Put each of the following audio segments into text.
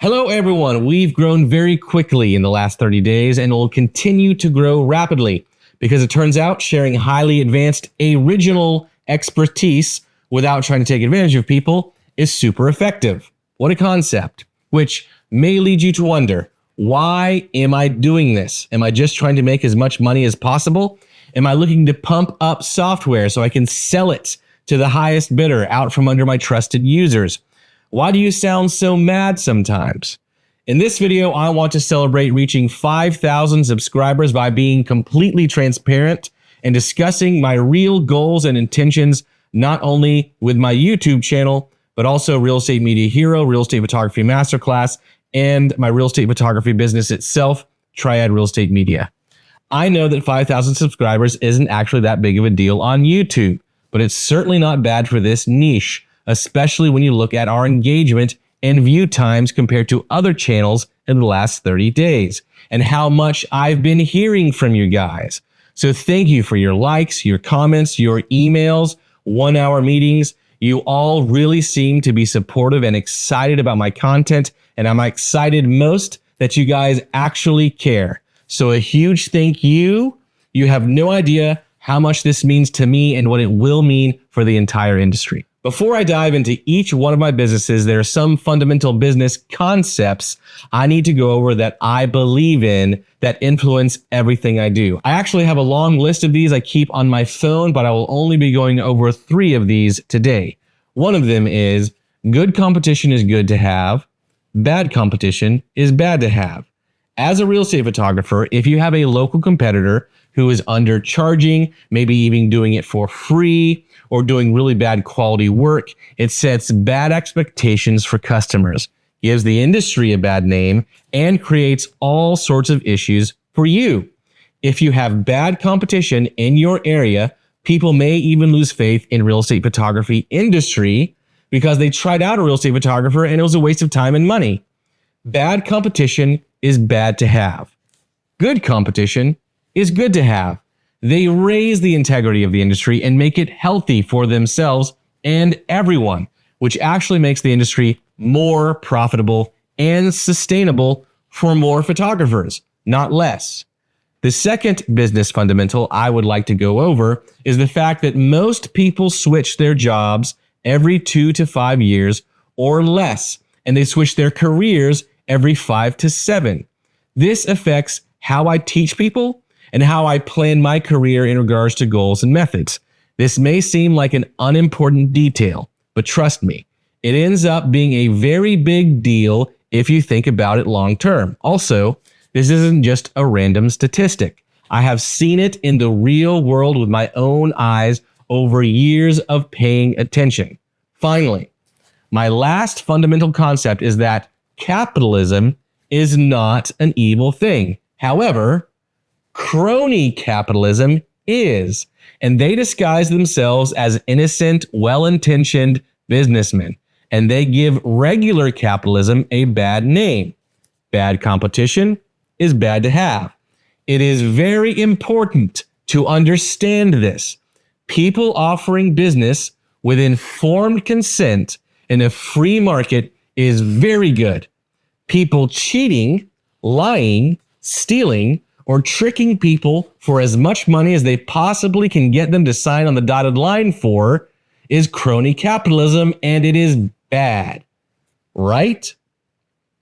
Hello, everyone. We've grown very quickly in the last 30 days and will continue to grow rapidly because it turns out sharing highly advanced original expertise without trying to take advantage of people is super effective. What a concept, which may lead you to wonder, why am I doing this? Am I just trying to make as much money as possible? Am I looking to pump up software so I can sell it to the highest bidder out from under my trusted users? Why do you sound so mad sometimes? In this video, I want to celebrate reaching 5,000 subscribers by being completely transparent and discussing my real goals and intentions, not only with my YouTube channel, but also Real Estate Media Hero, Real Estate Photography Masterclass, and my real estate photography business itself, Triad Real Estate Media. I know that 5,000 subscribers isn't actually that big of a deal on YouTube, but it's certainly not bad for this niche, especially when you look at our engagement and view times compared to other channels in the last 30 days, and how much I've been hearing from you guys. So thank you for your likes, your comments, your emails, 1-hour meetings. You all really seem to be supportive and excited about my content, and I'm excited most that you guys actually care. So a huge thank you. You have no idea how much this means to me and what it will mean for the entire industry. Before I dive into each one of my businesses, there are some fundamental business concepts I need to go over that I believe in that influence everything I do. I actually have a long list of these I keep on my phone, but I will only be going over 3 of these today. One of them is good competition is good to have. Bad competition is bad to have. As a real estate photographer, if you have a local competitor who is undercharging, maybe even doing it for free, or doing really bad quality work, it sets bad expectations for customers, gives the industry a bad name, and creates all sorts of issues for you. If you have bad competition in your area, people may even lose faith in real estate photography industry because they tried out a real estate photographer and it was a waste of time and money. Bad competition is bad to have. Good competition is good to have. They raise the integrity of the industry and make it healthy for themselves and everyone, which actually makes the industry more profitable and sustainable for more photographers, not less. The second business fundamental I would like to go over is the fact that most people switch their jobs every 2 to 5 years or less, and they switch their careers every 5 to 7. This affects how I teach people and how I plan my career in regards to goals and methods. This may seem like an unimportant detail, but trust me, it ends up being a very big deal if you think about it long term. Also, this isn't just a random statistic. I have seen it in the real world with my own eyes over years of paying attention. Finally, my last fundamental concept is that capitalism is not an evil thing. However, crony capitalism is, and they disguise themselves as innocent, well-intentioned businessmen, and they give regular capitalism a bad name. Bad competition is bad to have. It is very important to understand this. People offering business with informed consent in a free market is very good. People cheating, lying, stealing, or tricking people for as much money as they possibly can get them to sign on the dotted line for is crony capitalism, and it is bad, right?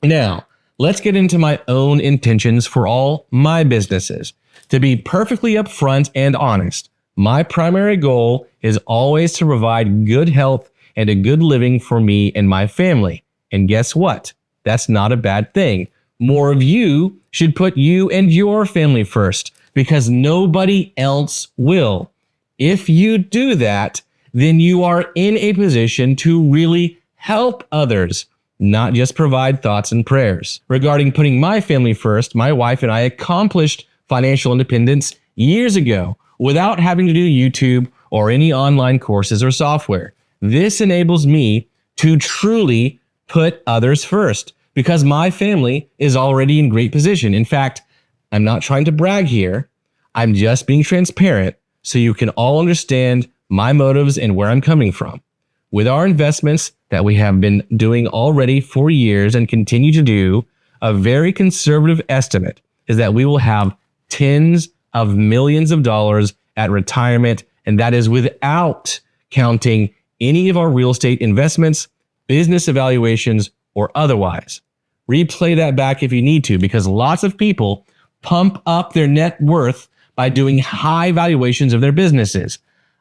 Now, let's get into my own intentions for all my businesses. To be perfectly upfront and honest, my primary goal is always to provide good health and a good living for me and my family. And guess what? That's not a bad thing. More of you should put you and your family first because nobody else will. If you do that, then you are in a position to really help others, not just provide thoughts and prayers. Regarding putting my family first, my wife and I accomplished financial independence years ago without having to do YouTube or any online courses or software. This enables me to truly put others first, because my family is already in great position. In fact, I'm not trying to brag here. I'm just being transparent so you can all understand my motives and where I'm coming from. With our investments that we have been doing already for years and continue to do, a very conservative estimate is that we will have tens of millions of dollars at retirement, and that is without counting any of our real estate investments, business evaluations, or otherwise. Replay that back if you need to, because lots of people pump up their net worth by doing high valuations of their businesses.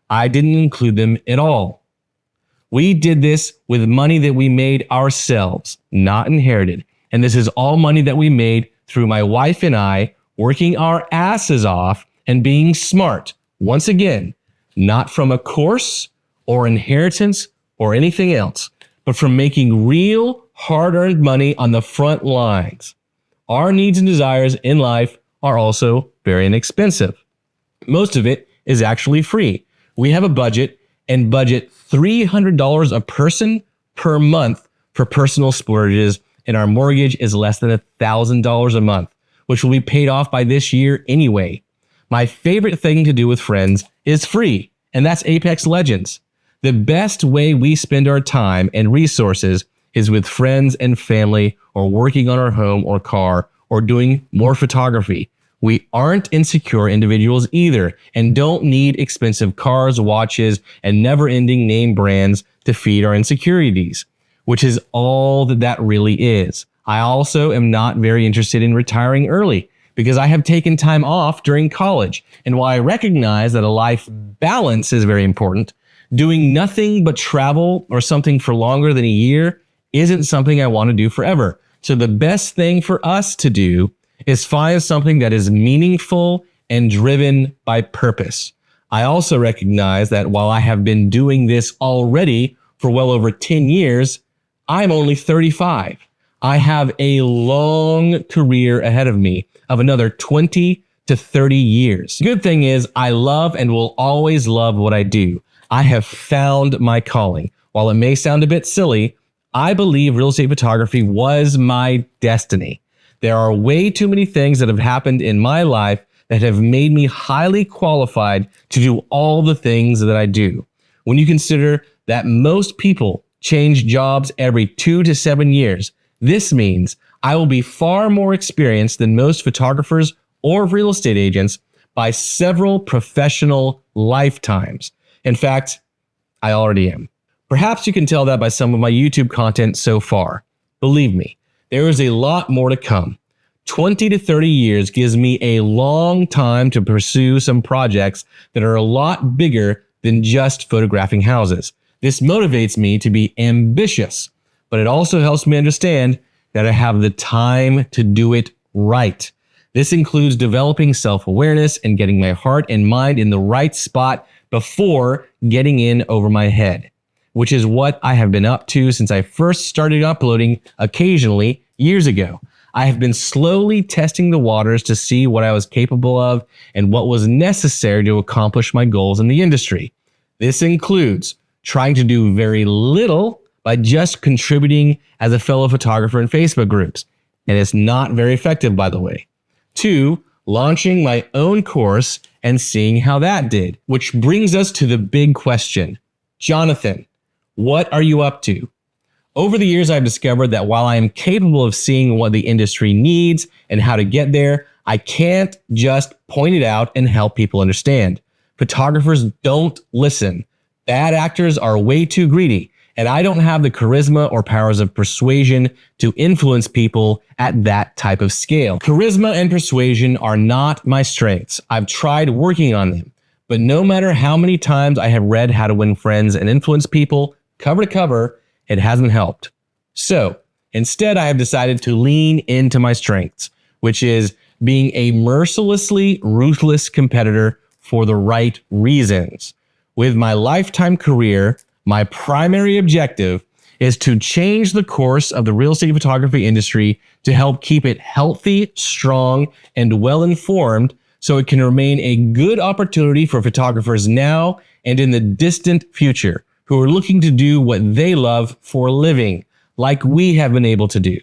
I didn't include them at all. We did this with money that we made ourselves, not inherited. And this is all money that we made through my wife and I working our asses off and being smart. Once again, not from a course or inheritance or anything else, but from making real hard-earned money on the front lines. Our needs and desires in life are also very inexpensive. Most of it is actually free. We have a budget and budget $300 a person per month for personal splurges, and our mortgage is less than $1,000 a month, which will be paid off by this year anyway. My favorite thing to do with friends is free, and that's Apex Legends. The best way we spend our time and resources is with friends and family, or working on our home or car, or doing more photography. We aren't insecure individuals either, and don't need expensive cars, watches, and never-ending name brands to feed our insecurities, which is all that really is. I also am not very interested in retiring early, because I have taken time off during college. And while I recognize that a life balance is very important, doing nothing but travel or something for longer than a year isn't something I want to do forever. So the best thing for us to do is find something that is meaningful and driven by purpose. I also recognize that while I have been doing this already for well over 10 years, I'm only 35. I have a long career ahead of me of another 20 to 30 years. The good thing is I love and will always love what I do. I have found my calling. While it may sound a bit silly, I believe real estate photography was my destiny. There are way too many things that have happened in my life that have made me highly qualified to do all the things that I do. When you consider that most people change jobs every 2 to 7 years, this means I will be far more experienced than most photographers or real estate agents by several professional lifetimes. In fact, I already am. Perhaps you can tell that by some of my YouTube content so far. Believe me, there is a lot more to come. 20 to 30 years gives me a long time to pursue some projects that are a lot bigger than just photographing houses. This motivates me to be ambitious, but it also helps me understand that I have the time to do it right. This includes developing self-awareness and getting my heart and mind in the right spot before getting in over my head, which is what I have been up to since I first started uploading occasionally years ago. I have been slowly testing the waters to see what I was capable of and what was necessary to accomplish my goals in the industry. This includes trying to do very little by just contributing as a fellow photographer in Facebook groups. And it's not very effective, by the way. 2, launching my own course and seeing how that did. Which brings us to the big question. Jonathan, what are you up to? Over the years, I've discovered that while I am capable of seeing what the industry needs and how to get there, I can't just point it out and help people understand. Photographers don't listen. Bad actors are way too greedy, and I don't have the charisma or powers of persuasion to influence people at that type of scale. Charisma and persuasion are not my strengths. I've tried working on them, but no matter how many times I have read How to Win Friends and Influence People cover to cover, it hasn't helped. So instead, I have decided to lean into my strengths, which is being a mercilessly ruthless competitor for the right reasons. With my lifetime career, my primary objective is to change the course of the real estate photography industry to help keep it healthy, strong, and well-informed so it can remain a good opportunity for photographers now and in the distant future who are looking to do what they love for a living, like we have been able to do.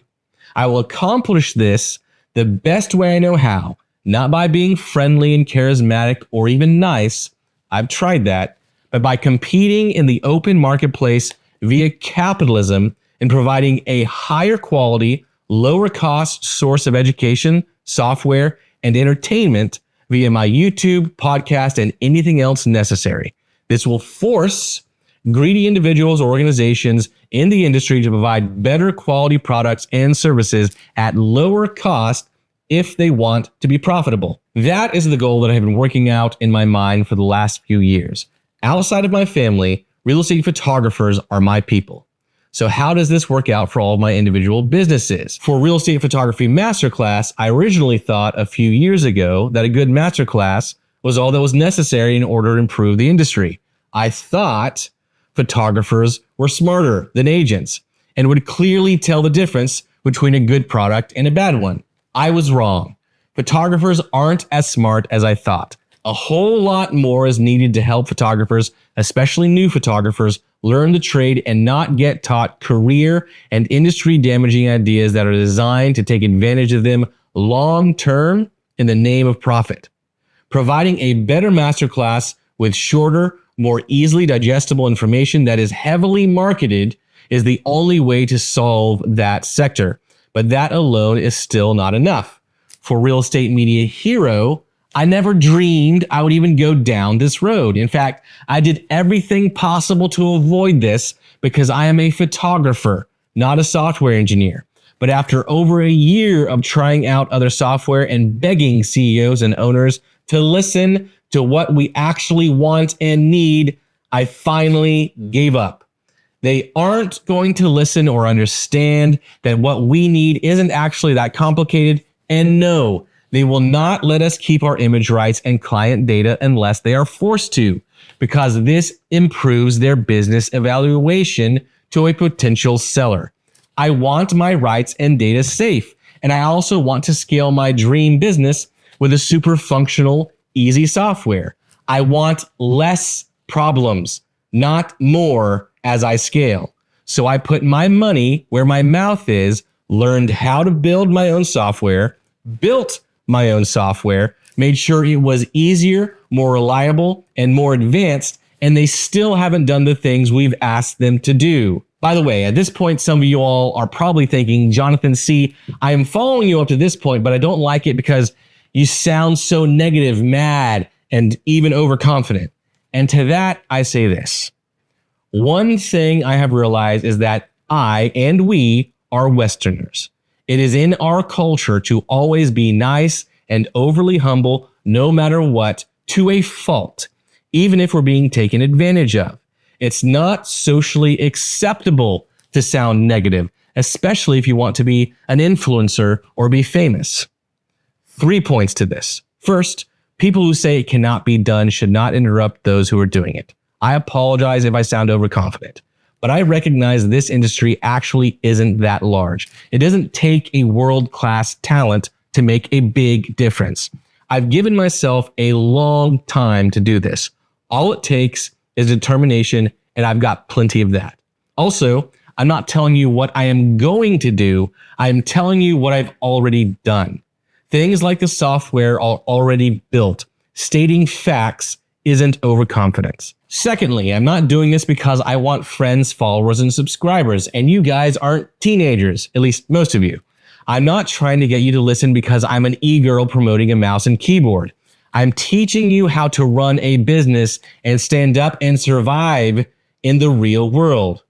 I will accomplish this the best way I know how, not by being friendly and charismatic or even nice. I've tried that. But by competing in the open marketplace via capitalism in providing a higher quality, lower cost source of education, software, and entertainment via my YouTube, podcast, and anything else necessary. This will force greedy individuals or organizations in the industry to provide better quality products and services at lower cost if they want to be profitable. That is the goal that I have been working out in my mind for the last few years. Outside of my family, real estate photographers are my people. So how does this work out for all of my individual businesses? For Real Estate Photography Masterclass, I originally thought a few years ago that a good masterclass was all that was necessary in order to improve the industry. I thought photographers were smarter than agents and would clearly tell the difference between a good product and a bad one. I was wrong. Photographers aren't as smart as I thought. A whole lot more is needed to help photographers, especially new photographers, learn the trade and not get taught career and industry damaging ideas that are designed to take advantage of them long term in the name of profit. Providing a better masterclass with shorter, more easily digestible information that is heavily marketed is the only way to solve that sector. But that alone is still not enough. For Real Estate Media Hero, I never dreamed I would even go down this road. In fact, I did everything possible to avoid this because I am a photographer, not a software engineer. But after over a year of trying out other software and begging CEOs and owners to listen to what we actually want and need, I finally gave up. They aren't going to listen or understand that what we need isn't actually that complicated. And no, they will not let us keep our image rights and client data unless they are forced to, because this improves their business evaluation to a potential seller. I want my rights and data safe, and I also want to scale my dream business with a super functional, easy software. I want less problems, not more, as I scale. So I put my money where my mouth is, learned how to build my own software, built my own software, made sure it was easier, more reliable, and more advanced, and they still haven't done the things we've asked them to do. By the way, at this point, some of you all are probably thinking, Jonathan C., I am following you up to this point, but I don't like it because you sound so negative, mad, and even overconfident. And to that, I say this. One thing I have realized is that I and we are Westerners. It is in our culture to always be nice and overly humble, no matter what, to a fault, even if we're being taken advantage of. It's not socially acceptable to sound negative, especially if you want to be an influencer or be famous. 3 points to this. First, people who say it cannot be done should not interrupt those who are doing it. I apologize if I sound overconfident, but I recognize this industry actually isn't that large. It doesn't take a world-class talent to make a big difference. I've given myself a long time to do this. All it takes is determination, and I've got plenty of that. Also, I'm not telling you what I am going to do. I'm telling you what I've already done. Things like the software are already built. Stating facts isn't overconfidence. Secondly, I'm not doing this because I want friends, followers, and subscribers, and you guys aren't teenagers, at least most of you. I'm not trying to get you to listen because I'm an e-girl promoting a mouse and keyboard. I'm teaching you how to run a business and stand up and survive in the real world.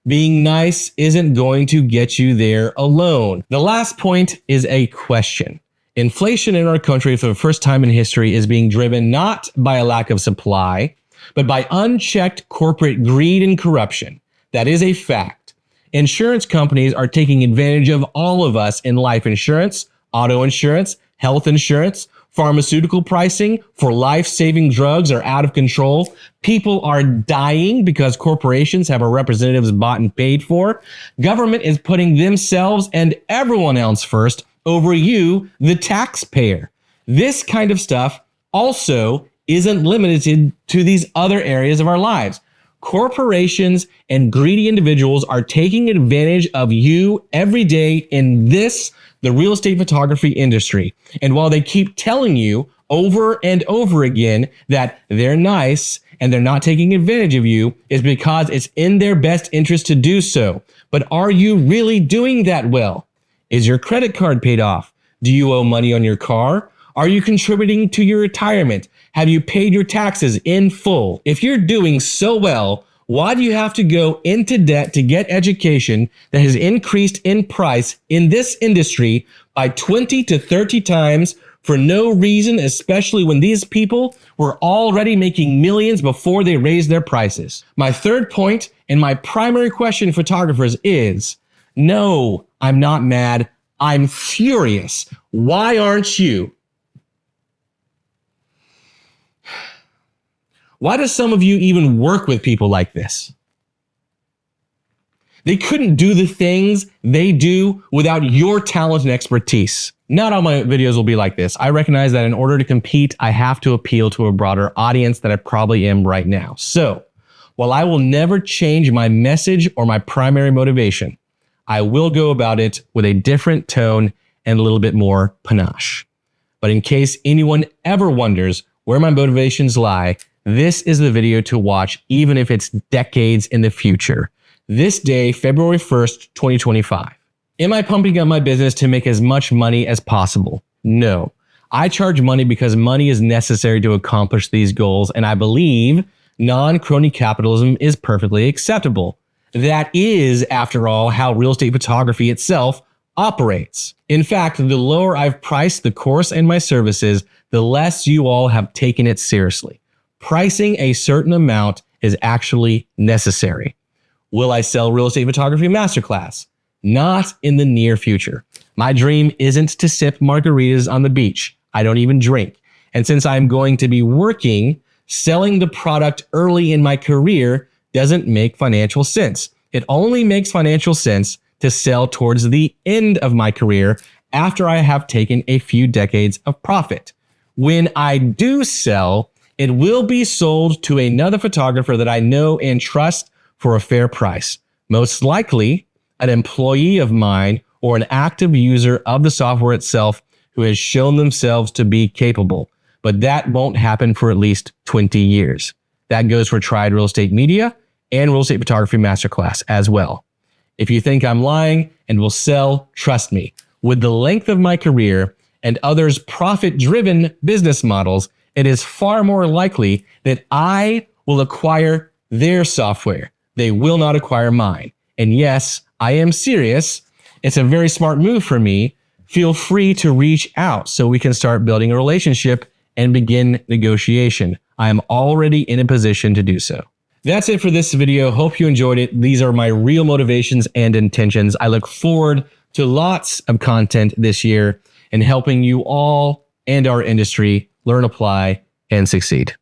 Being nice isn't going to get you there alone. The last point is a question. Inflation in our country for the first time in history is being driven not by a lack of supply, but by unchecked corporate greed and corruption. That is a fact. Insurance companies are taking advantage of all of us in life insurance, auto insurance, health insurance, pharmaceutical pricing for life-saving drugs are out of control. People are dying because corporations have our representatives bought and paid for. Government is putting themselves and everyone else first over you, the taxpayer. This kind of stuff also isn't limited to these other areas of our lives. Corporations and greedy individuals are taking advantage of you every day in the real estate photography industry. And while they keep telling you over and over again that they're nice and they're not taking advantage of you is because it's in their best interest to do so. But are you really doing that well? Is your credit card paid off? Do you owe money on your car? Are you contributing to your retirement? Have you paid your taxes in full? If you're doing so well, why do you have to go into debt to get education that has increased in price in this industry by 20 to 30 times for no reason, especially when these people were already making millions before they raised their prices? My third point and my primary question, photographers, is no, I'm not mad. I'm furious. Why aren't you? Why do some of you even work with people like this? They couldn't do the things they do without your talent and expertise. Not all my videos will be like this. I recognize that in order to compete, I have to appeal to a broader audience than I probably am right now. So, while I will never change my message or my primary motivation, I will go about it with a different tone and a little bit more panache. But in case anyone ever wonders where my motivations lie, this is the video to watch, even if it's decades in the future. This day, February 1st, 2025. Am I pumping up my business to make as much money as possible? No. I charge money because money is necessary to accomplish these goals, and I believe non-crony capitalism is perfectly acceptable. That is, after all, how real estate photography itself operates. In fact, the lower I've priced the course and my services, the less you all have taken it seriously. Pricing a certain amount is actually necessary. Will I sell Real Estate Photography Masterclass? Not in the near future. My dream isn't to sip margaritas on the beach. I don't even drink. And since I'm going to be working, selling the product early in my career doesn't make financial sense. It only makes financial sense to sell towards the end of my career after I have taken a few decades of profit. When I do sell, it will be sold to another photographer that I know and trust for a fair price. Most likely, an employee of mine or an active user of the software itself who has shown themselves to be capable. But that won't happen for at least 20 years. That goes for Tried Real Estate Media and Real Estate Photography Masterclass as well. If you think I'm lying and will sell, trust me. With the length of my career and others' profit-driven business models, it is far more likely that I will acquire their software. They will not acquire mine. And yes, I am serious. It's a very smart move for me. Feel free to reach out so we can start building a relationship and begin negotiation. I am already in a position to do so. That's it for this video. Hope you enjoyed it. These are my real motivations and intentions. I look forward to lots of content this year and helping you all and our industry learn, apply, and succeed.